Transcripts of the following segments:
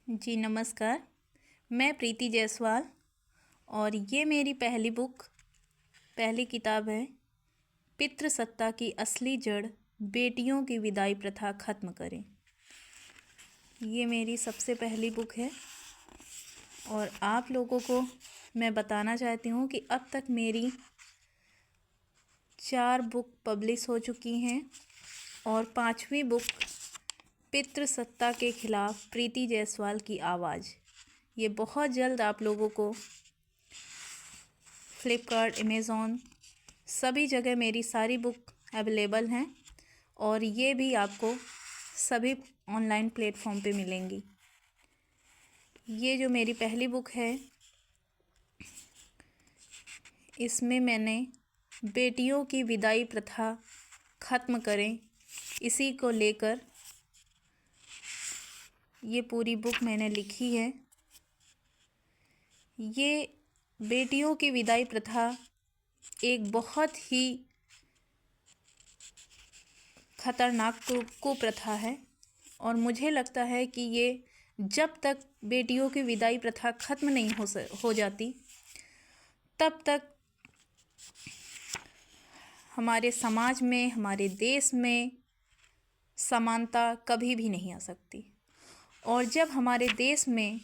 जी नमस्कार। मैं प्रीति जायसवाल और ये मेरी पहली किताब है। पितृसत्ता की असली जड़, बेटियों की विदाई प्रथा खत्म करें। ये मेरी सबसे पहली बुक है और आप लोगों को मैं बताना चाहती हूँ कि अब तक मेरी 4 बुक पब्लिश हो चुकी हैं और 5वीं बुक पितृसत्ता के खिलाफ प्रीति जायसवाल की आवाज़, ये बहुत जल्द आप लोगों को फ्लिपकार्ट, अमेज़ॉन सभी जगह मेरी सारी बुक अवेलेबल हैं और ये भी आपको सभी ऑनलाइन प्लेटफॉर्म पे मिलेंगी। ये जो मेरी पहली बुक है, इसमें मैंने बेटियों की विदाई प्रथा ख़त्म करें, इसी को लेकर ये पूरी बुक मैंने लिखी है। ये बेटियों की विदाई प्रथा एक बहुत ही खतरनाक कुप्रथा है और मुझे लगता है कि ये जब तक बेटियों की विदाई प्रथा ख़त्म नहीं हो जाती, तब तक हमारे समाज में, हमारे देश में समानता कभी भी नहीं आ सकती। और जब हमारे देश में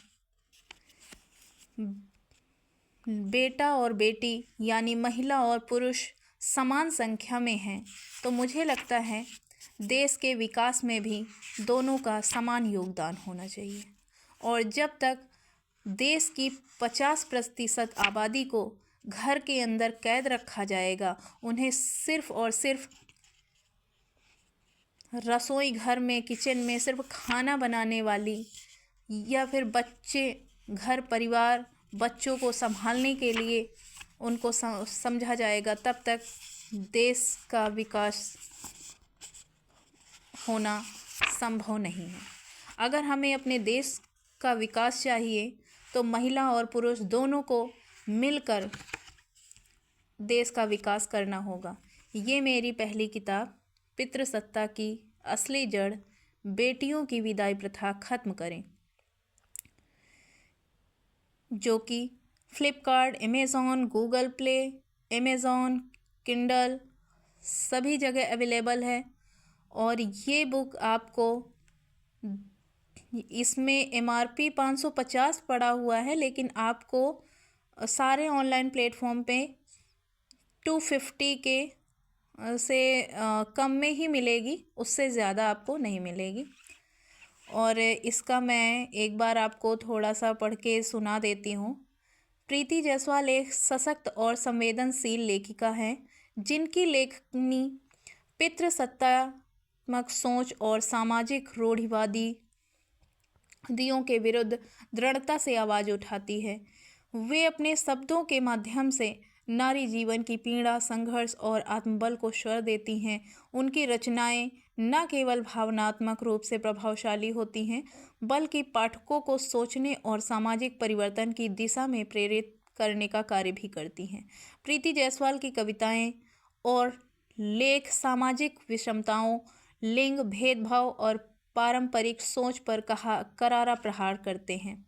बेटा और बेटी यानी महिला और पुरुष समान संख्या में हैं, तो मुझे लगता है देश के विकास में भी दोनों का समान योगदान होना चाहिए। और जब तक देश की 50% आबादी को घर के अंदर कैद रखा जाएगा, उन्हें सिर्फ़ और सिर्फ रसोई घर में, किचन में सिर्फ खाना बनाने वाली या फिर घर परिवार बच्चों को संभालने के लिए उनको समझा जाएगा, तब तक देश का विकास होना संभव नहीं है। अगर हमें अपने देश का विकास चाहिए तो महिला और पुरुष दोनों को मिलकर देश का विकास करना होगा। ये मेरी पहली किताब पितृसत्ता की असली जड़, बेटियों की विदाई प्रथा खत्म करें, जो कि Flipkart, Amazon, Google play, Amazon, Kindle सभी जगह अवेलेबल है। और ये बुक आपको, इसमें MRP 550 पड़ा हुआ है, लेकिन आपको सारे ऑनलाइन प्लेटफॉर्म पे 250 के से कम में ही मिलेगी, उससे ज़्यादा आपको नहीं मिलेगी। और इसका मैं एक बार आपको थोड़ा सा पढ़ के सुना देती हूँ। प्रीति जायसवाल एक सशक्त और संवेदनशील लेखिका हैं, जिनकी लेखनी पितृसत्तात्मक सोच और सामाजिक रूढ़िवादियों के विरुद्ध दृढ़ता से आवाज़ उठाती है। वे अपने शब्दों के माध्यम से नारी जीवन की पीड़ा, संघर्ष और आत्मबल को स्वर देती हैं। उनकी रचनाएं न केवल भावनात्मक रूप से प्रभावशाली होती हैं, बल्कि पाठकों को सोचने और सामाजिक परिवर्तन की दिशा में प्रेरित करने का कार्य भी करती हैं। प्रीति जायसवाल की कविताएं और लेख सामाजिक विषमताओं, लिंग भेदभाव और पारंपरिक सोच पर करारा प्रहार करते हैं।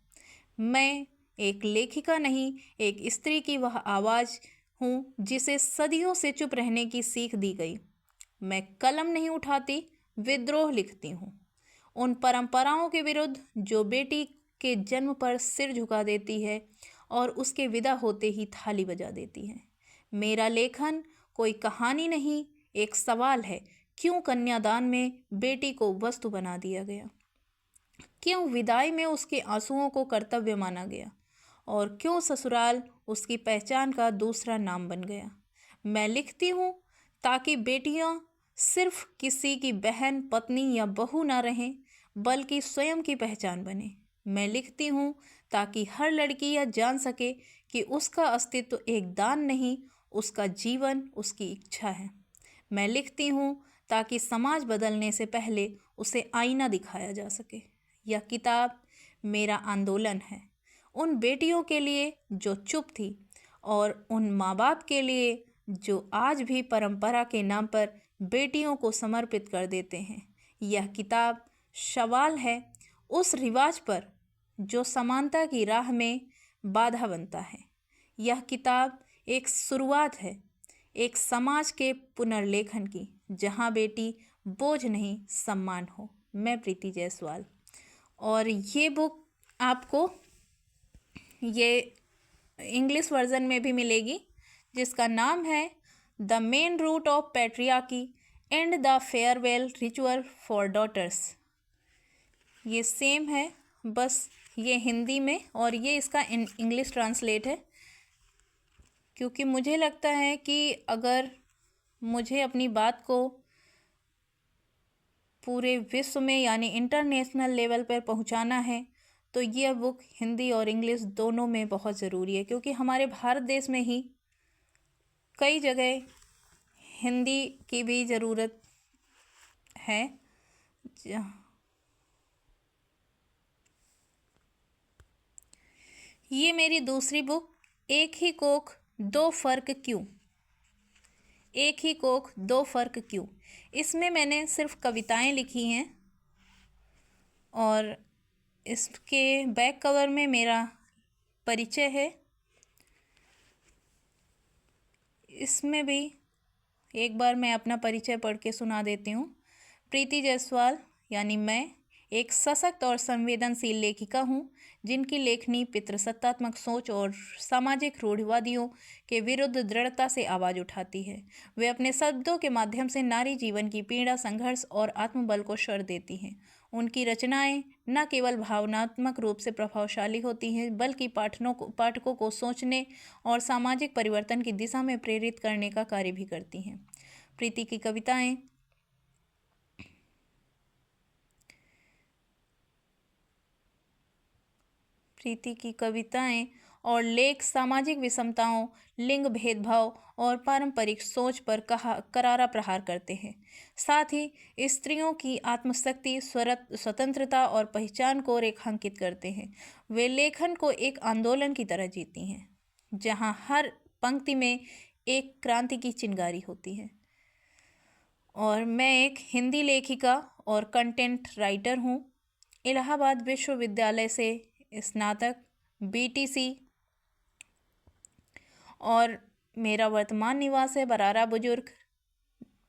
मैं एक लेखिका नहीं, एक स्त्री की वह आवाज़ हूँ जिसे सदियों से चुप रहने की सीख दी गई। मैं कलम नहीं उठाती, विद्रोह लिखती हूँ, उन परंपराओं के विरुद्ध जो बेटी के जन्म पर सिर झुका देती है और उसके विदा होते ही थाली बजा देती है। मेरा लेखन कोई कहानी नहीं, एक सवाल है। क्यों कन्यादान में बेटी को वस्तु बना दिया गया? क्यों विदाई में उसके आंसुओं को कर्तव्य माना गया? और क्यों ससुराल उसकी पहचान का दूसरा नाम बन गया? मैं लिखती हूँ ताकि बेटियाँ सिर्फ किसी की बहन, पत्नी या बहू ना रहें, बल्कि स्वयं की पहचान बने। मैं लिखती हूँ ताकि हर लड़की यह जान सके कि उसका अस्तित्व एक दान नहीं, उसका जीवन उसकी इच्छा है। मैं लिखती हूँ ताकि समाज बदलने से पहले उसे आईना दिखाया जा सके। यह किताब मेरा आंदोलन है, उन बेटियों के लिए जो चुप थी और उन माँ बाप के लिए जो आज भी परंपरा के नाम पर बेटियों को समर्पित कर देते हैं। यह किताब सवाल है उस रिवाज पर जो समानता की राह में बाधा बनता है। यह किताब एक शुरुआत है एक समाज के पुनर्लेखन की, जहाँ बेटी बोझ नहीं सम्मान हो। मैं प्रीति जायसवाल। और ये बुक आपको ये इंग्लिश वर्जन में भी मिलेगी, जिसका नाम है the main root of patriarchy and the farewell ritual for daughters. ये सेम है, बस ये हिंदी में और ये इसका इंग्लिश ट्रांसलेट है, क्योंकि मुझे लगता है कि अगर मुझे अपनी बात को पूरे विश्व में यानी इंटरनेशनल लेवल पर पहुंचाना है तो यह बुक हिंदी और इंग्लिश दोनों में बहुत ज़रूरी है, क्योंकि हमारे भारत देश में ही कई जगह हिंदी की भी ज़रूरत है। ये मेरी दूसरी बुक एक ही कोख दो फ़र्क क्यों। एक ही कोख दो फ़र्क क्यों, इसमें मैंने सिर्फ कविताएं लिखी हैं और इसके बैक कवर में मेरा परिचय है। इसमें भी एक बार मैं अपना परिचय पढ़ के सुना देती हूँ। प्रीति जायसवाल यानी मैं एक सशक्त और संवेदनशील लेखिका हूँ, जिनकी लेखनी पितृसत्तात्मक सोच और सामाजिक रूढ़िवादियों के विरुद्ध दृढ़ता से आवाज़ उठाती है। वे अपने शब्दों के माध्यम से नारी जीवन की पीड़ा, संघर्ष और आत्मबल को स्वर देती हैं। उनकी रचनाएं न केवल भावनात्मक रूप से प्रभावशाली होती हैं, बल्कि पाठकों को सोचने और सामाजिक परिवर्तन की दिशा में प्रेरित करने का कार्य भी करती हैं। प्रीति की कविताएं और लेख सामाजिक विषमताओं, लिंग भेदभाव और पारंपरिक सोच पर करारा प्रहार करते हैं। साथ ही स्त्रियों की आत्मशक्ति, स्वतंत्रता और पहचान को रेखांकित करते हैं। वे लेखन को एक आंदोलन की तरह जीती हैं, जहां हर पंक्ति में एक क्रांति की चिंगारी होती है। और मैं एक हिंदी लेखिका और कंटेंट राइटर हूँ। इलाहाबाद विश्वविद्यालय से स्नातक BTC, और मेरा वर्तमान निवास है बरारा बुजुर्ग,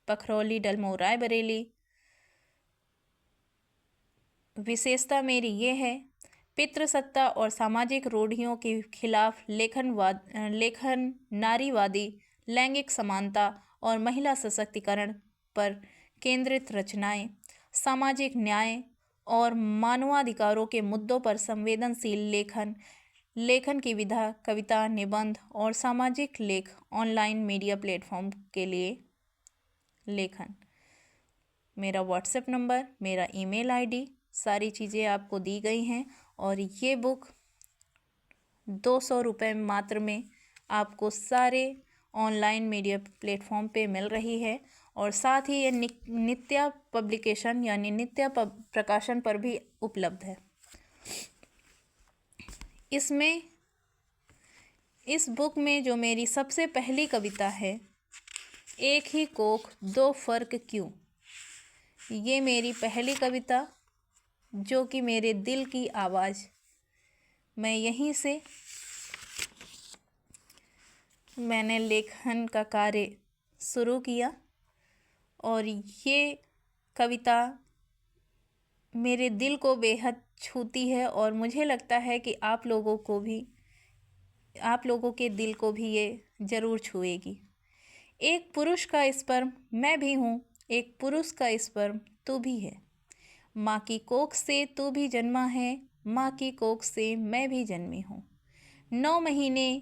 पखरौली, डलमऊ, रायबरेली। विशेषता मेरी ये है, पितृसत्ता और सामाजिक रूढ़ियों के खिलाफ लेखन नारीवादी, लैंगिक समानता और महिला सशक्तिकरण पर केंद्रित रचनाएं, सामाजिक न्याय और मानवाधिकारों के मुद्दों पर संवेदनशील लेखन की विधा, कविता, निबंध और सामाजिक लेख, ऑनलाइन मीडिया प्लेटफॉर्म के लिए लेखन। मेरा व्हाट्सएप नंबर, मेरा ईमेल ID, सारी चीज़ें आपको दी गई हैं। और ये बुक 200 रुपये मात्र में आपको सारे ऑनलाइन मीडिया प्लेटफॉर्म पे मिल रही है। और साथ ही ये नित्या पब्लिकेशन यानी नित्या प्रकाशन पर भी उपलब्ध है। इस बुक में जो मेरी सबसे पहली कविता है, एक ही कोख दो फ़र्क क्यों, ये मेरी पहली कविता, जो कि मेरे दिल की आवाज़, मैं यहीं से मैंने लेखन का कार्य शुरू किया। और ये कविता मेरे दिल को बेहद छूती है और मुझे लगता है कि आप लोगों के दिल को भी ये ज़रूर छुएगी। एक पुरुष का स्पर्म मैं भी हूँ, एक पुरुष का स्पर्म तू भी है। माँ की कोख से तू भी जन्मा है, माँ की कोख से मैं भी जन्मी हूँ। 9 महीने